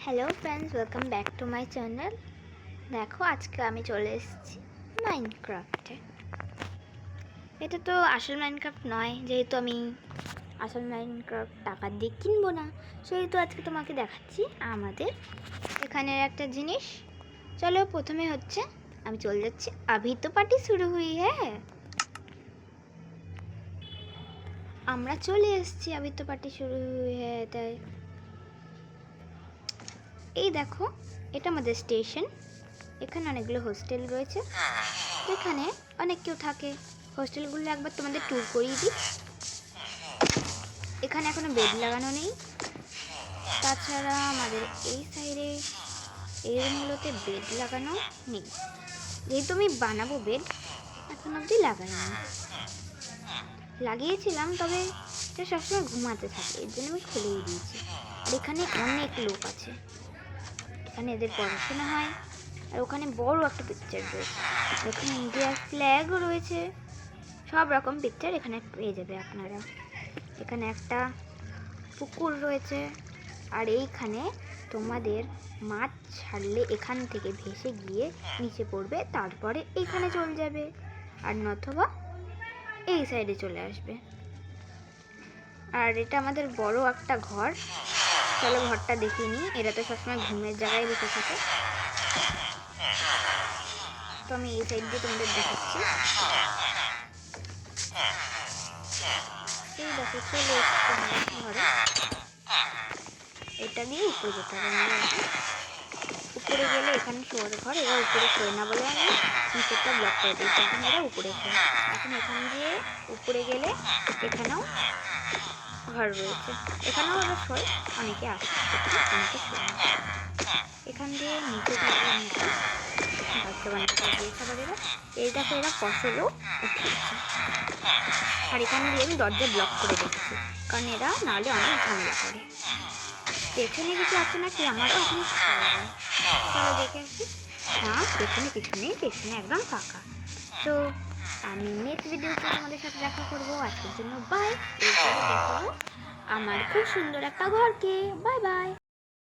Hello friends, welcome back to my channel. দেখো, আজকে আমি চলে এসেছি মাইনক্রাফটে। এটা তো আসল মাইনক্রাফট নয়, যেহেতু আমি আসল মাইনক্রাফট টাকা দিয়ে কিনবো না, সেহেতু আজকে তোমাকে দেখাচ্ছি আমাদের এখানের একটা জিনিস। চলো, প্রথমে হচ্ছে আমি চলে যাচ্ছি। আভি তো পার্টি শুরু হুই হ্যাঁ, আমরা চলে এসেছি। আভি তো পার্টি শুরু হুই হ্যাঁ। তাই এই দেখো, এটা আমাদের স্টেশন। এখানে অনেকগুলো হোস্টেল রয়েছে, যেখানে অনেক কেউ থাকে। হোস্টেলগুলো একবার তোমাদের ট্যুর করিয়ে দিই। এখানে এখনো বেড লাগানো নেই। তাছাড়া আমাদের এই সাইডে এই রুমগুলোতে বেড লাগানো নেই, যেহেতু আমি বানাবো বেড, এখন অবধি লাগাইনি। লাগিয়েছিলাম, তবে এটা সবসময় ঘুমাতে থাকে, এর জন্য আমি খুলেই দিয়েছি। আর এখানে অনেক লোক আছে, এখানে এদের পড়াশোনা হয়। আর ওখানে বড় একটা পিকচার রয়েছে, ওখানে ইন্ডিয়ার ফ্ল্যাগও রয়েছে। সব রকম পিকচার এখানে পেয়ে যাবে আপনারা। এখানে একটা পুকুর রয়েছে, আর এইখানে তোমাদের মাছ ছাড়লে এখান থেকে ভেসে গিয়ে নিচে পড়বে, তারপরে এইখানে চলে যাবে, আর নথবা এই সাইডে চলে আসবে। আর এটা আমাদের বড় একটা ঘর। চলো ঘরটা দেখিয়ে নিই। এরা তো সবসময় ঘুমের জায়গায় বসে থাকে, তো আমি এই সাইড দিয়ে তোমাদের দেখাচ্ছি। এই দেখো, চলে এসেছি ঘরে। এটা দিয়ে উপরে যেতে হবে। উপরে গেলে এখানে শোয়ার ঘর, এরা উপরে শোয় না বলে আমি নিচেরটা ব্লক করে দিই, তখন এরা উপরে শোয়। এখন এখান দিয়ে উপরে গেলে এখানেও ঘর রয়েছে, এখানেও ওরা শোয়। অনেকে আসে, অনেকে শোয় না। এখান দিয়ে নিচে যাবে অনেকে, বাচ্চা বাচ্চা দিয়েছে আবার এরা। এই দেখো, এরা ফসলও উঠিয়েছে। আর এখান দিয়ে আমি দরজা ব্লক করে রেখেছি, কারণ এরা নাহলে অনেক ঝামেলা করে। পেছনে কিছু আছে নাকি, আমারও এখন চলো দেখে আসি। না, পেছনে কিছু নেই, পেছনে একদম ফাঁকা। তো আমি নেক্সট ভিডিওতে তোমাদের সাথে দেখা করবো। আজকের জন্য বাই। এরপরে দেখাবো আমার খুব সুন্দর একটা ঘরকে। Bye bye.